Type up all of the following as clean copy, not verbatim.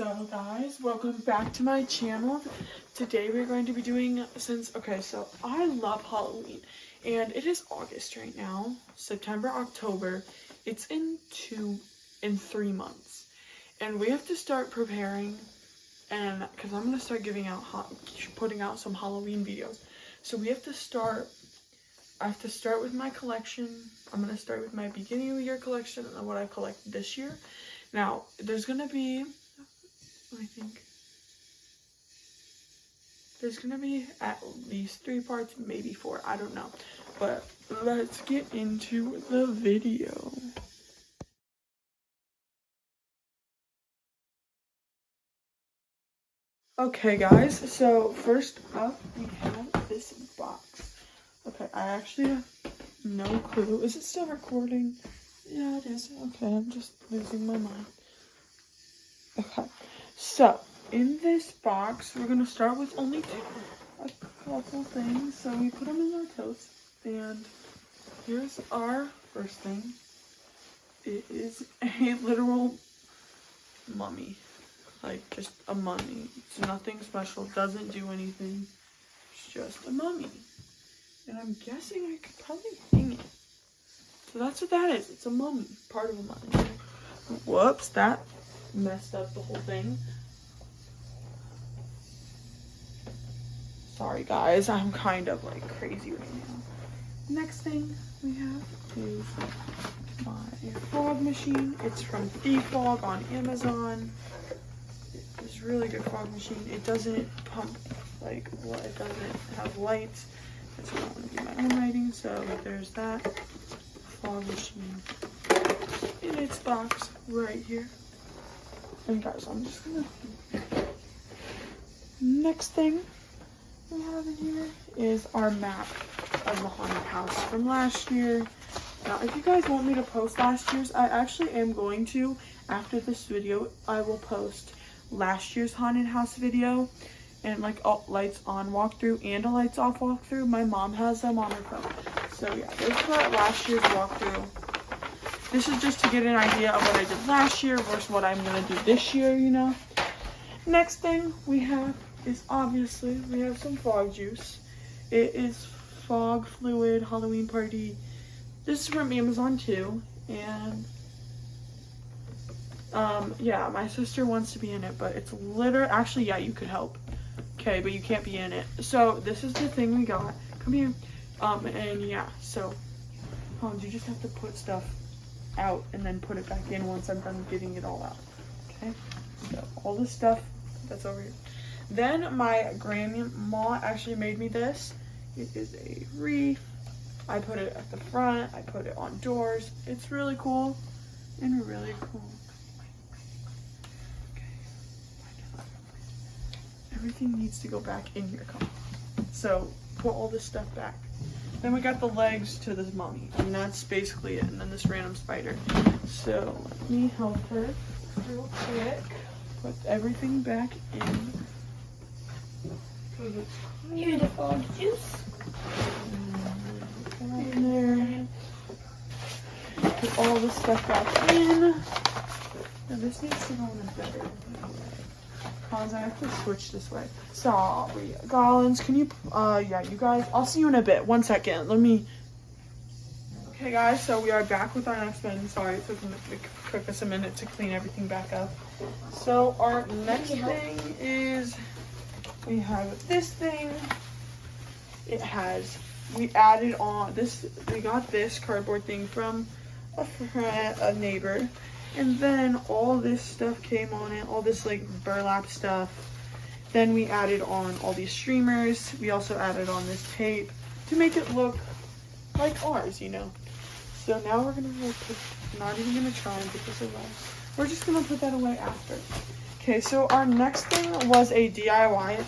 So guys, welcome back to my channel. Today we're going to be doing, so I love Halloween and it is August right now, September, October. It's in 3 months and we have to start preparing, and because I'm going to start putting out some Halloween videos. So I have to start with my collection. I'm going to start with my beginning of the year collection and what I've collected this year. Now, there's going to be at least 3 parts, maybe 4, I don't know. But let's get into the video. Okay guys, so first up we have this box. Okay, I actually have no clue. Is it still recording? Yeah, it is. Okay, I'm just losing my mind. Okay, so in this box, we're gonna start with only a couple things. So we put them in our totes, and here's our first thing. It is a literal mummy, like just a mummy. It's nothing special, doesn't do anything. It's just a mummy, and I'm guessing I could probably hang it. So that's what that is. It's a mummy, part of a mummy. Whoops, that messed up the whole thing. Sorry guys, I'm kind of like crazy right now. Next thing we have is my fog machine. It's from Fog on Amazon. It's a really good fog machine. It doesn't pump it doesn't have lights. That's what I want to do my own writing. So there's that fog machine in its box right here. And guys, I'm just gonna. Next thing we have in here is our map of the haunted house from last year. Now, if you guys want me to post last year's, I actually am going to. After this video, I will post last year's haunted house video and like a lights on walkthrough and a lights off walkthrough. My mom has them on her phone. So yeah, this is last year's walkthrough. This is just to get an idea of what I did last year versus what I'm gonna do this year, you know. Next thing we have is obviously we have some fog juice. It is fog fluid Halloween party. This is from Amazon too, and yeah, my sister wants to be in it, but it's actually, yeah, you could help. Okay, but you can't be in it. So this is the thing we got. Come here. And yeah, so you just have to put stuff out and then put it back in once I'm done getting it all out. Okay, so all this stuff that's over here. Then my grandma actually made me this. It is a wreath. I put it at the front. I put it on doors. It's really cool and really cool. Okay. Everything needs to go back in here. Come on. So put all this stuff back. Then we got the legs to this mummy, and that's basically it. And then this random spider. So let me help her real quick. Put everything back in. Here's the fog juice. In there. Put all this stuff back in. Now this needs to go in a better way. Cause I have to switch this way. Sorry, Collins, can you, yeah, you guys, I'll see you in a bit. 1 second, okay guys, so we are back with our next one. Sorry, it took us a minute to clean everything back up. So our next thing is, we have this thing. We added on this, we got this cardboard thing from a neighbor. And then all this stuff came on it, all this like burlap stuff. Then we added on all these streamers. We also added on this tape to make it look like ours, you know. So now we're gonna not even gonna try and put this away. We're just gonna put that away after. Okay, so our next thing was a DIY.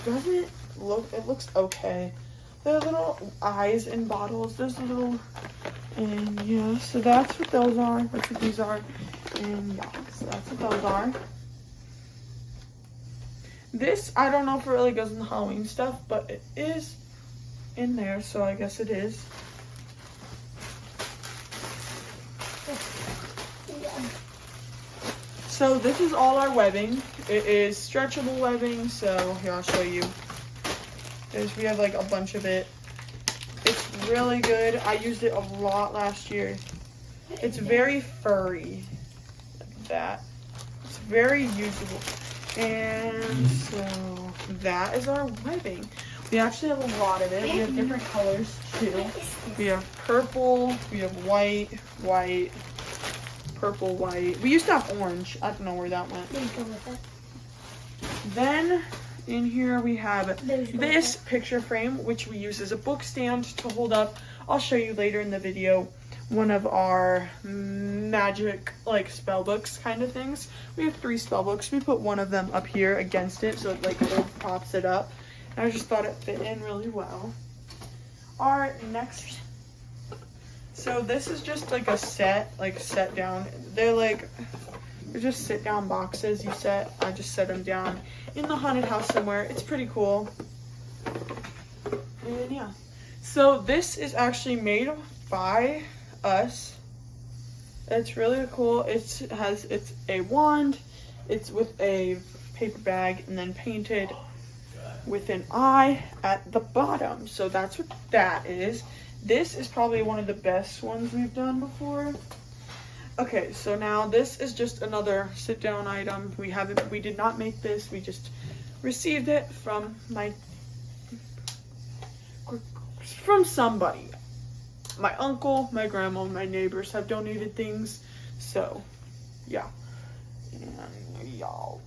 It looks okay. There are little eyes in bottles. There's a little, and yeah, so that's what those are. That's what these are. And yeah, so that's what those are. This, I don't know if it really goes in the Halloween stuff, but it is in there, so I guess it is. So this is all our webbing. It is stretchable webbing, so here I'll show you. We have like a bunch of it. It's really good. I used it a lot last year. It's very furry, like that. It's very usable. And so that is our webbing. We actually have a lot of it. We have different colors too. We have purple, we have white, purple, white. We used to have orange. I don't know where that went. Then in here we have this picture frame, which we use as a book stand to hold up. I'll show you later in the video one of our magic like spell books kind of things. We have 3 spell books. We put one of them up here against it so it like props it up. And I just thought it fit in really well. Our next, so this is just like a set down. They're just sit down boxes you set. I just set them down in the haunted house somewhere. It's pretty cool. And yeah. So this is actually made by us. It's really cool. It's a wand. It's with a paper bag and then painted with an eye at the bottom. So that's what that is. This is probably one of the best ones we've done before. Okay, so now this is just another sit down item. We did not make this. We just received it from somebody. My uncle, my grandma, my neighbors have donated things. So, yeah. And y'all.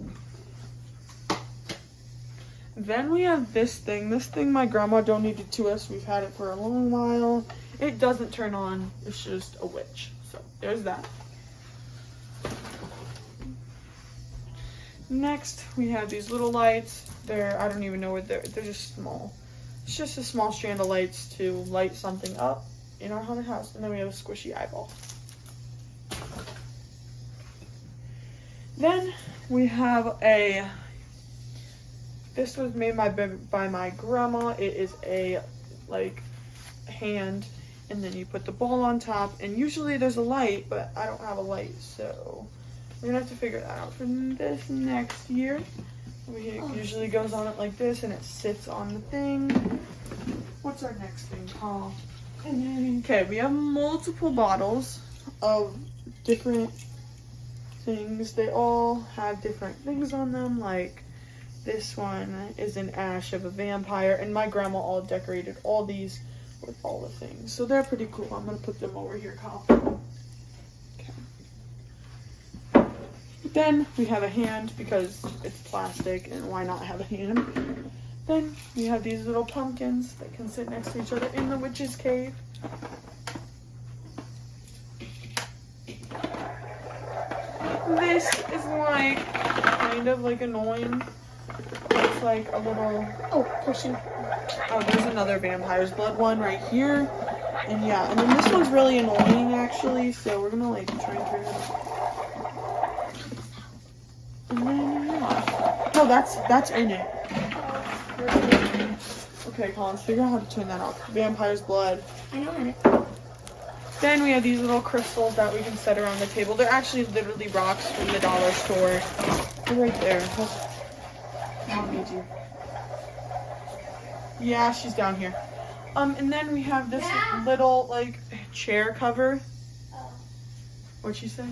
Then we have this thing. This thing my grandma donated to us. We've had it for a long while. It doesn't turn on. It's just a witch. So, there's that. Next, we have these little lights. I don't even know what they're just small. It's just a small strand of lights to light something up in our haunted house. And then we have a squishy eyeball. Then we have this was made by my grandma. It is a hand, and then you put the ball on top, and usually there's a light, but I don't have a light, so we're gonna have to figure that out for this next year. It usually goes on it like this, and it sits on the thing. What's our next thing called? Okay, we have multiple bottles of different things. They all have different things on them, like this one is an ash of a vampire, and my grandma all decorated all these with all the things. So they're pretty cool. I'm gonna put them over here, Kyle. Okay. Then we have a hand because it's plastic, and why not have a hand? Then we have these little pumpkins that can sit next to each other in the witch's cave. This is kind of annoying. It's like a little Pushing. Oh, there's another vampire's blood one right here. And yeah, and then this one's really annoying actually, so we're gonna try and figure it out. And then yeah. No, that's in it. Okay, Collins, figure out how to turn that off. Vampire's blood. I know it. Then we have these little crystals that we can set around the table. They're actually literally rocks from the dollar store. They're right there. Mom needs you. Yeah, she's down here. And then we have this little chair cover. What'd she say?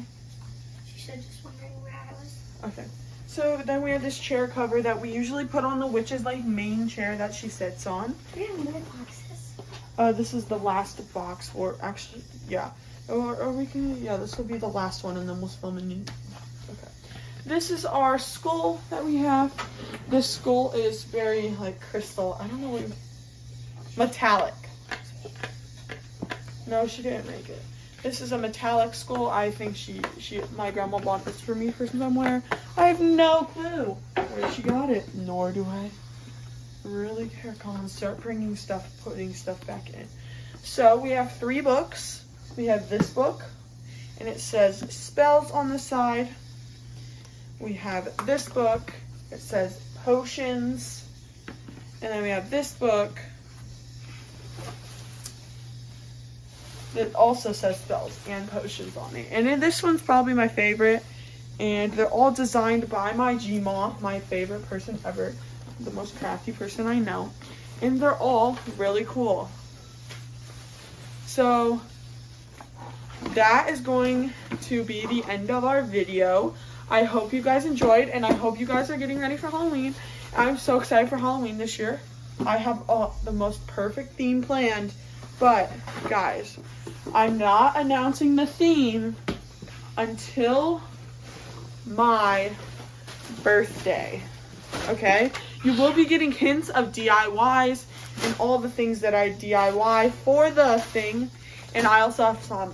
She said just wondering where I was. Okay. So then we have this chair cover that we usually put on the witch's main chair that she sits on. Do you have more boxes? This is the last box, or actually, yeah. Or we can, yeah, this will be the last one, and then we'll film a new. Okay. This is our skull that we have. This skull is very crystal. I don't know what. Metallic. No, she didn't make it. This is a metallic skull. I think my grandma bought this for me for somewhere. I have no clue where she got it. Nor do I really care. Colin, start putting stuff back in. So we have 3 books. We have this book, and it says spells on the side. We have this book. It says potions, and then we have this book. It also says spells and potions on it. And then this one's probably my favorite. And they're all designed by my Gmaw, my favorite person ever, the most crafty person I know. And they're all really cool. So that is going to be the end of our video. I hope you guys enjoyed, and I hope you guys are getting ready for Halloween. I'm so excited for Halloween this year. I have the most perfect theme planned, but guys, I'm not announcing the theme until my birthday, okay? You will be getting hints of DIYs and all the things that I DIY for the thing, and I also have some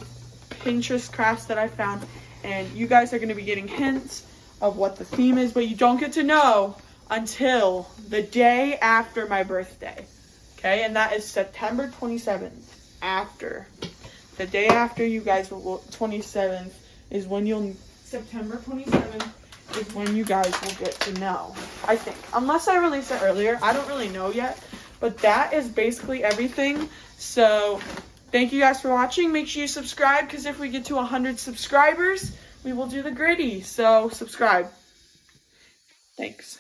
Pinterest crafts that I found, and you guys are going to be getting hints of what the theme is, but you don't get to know until the day after my birthday, okay? And that is September 27th. After the day after, you guys will 27th is when you'll September 27th is when you guys will get to know, I think, unless I release it earlier. I don't really know yet, but that is basically everything. So thank you guys for watching. Make sure you subscribe, because if we get to 100 subscribers, we will do the gritty. So subscribe. Thanks.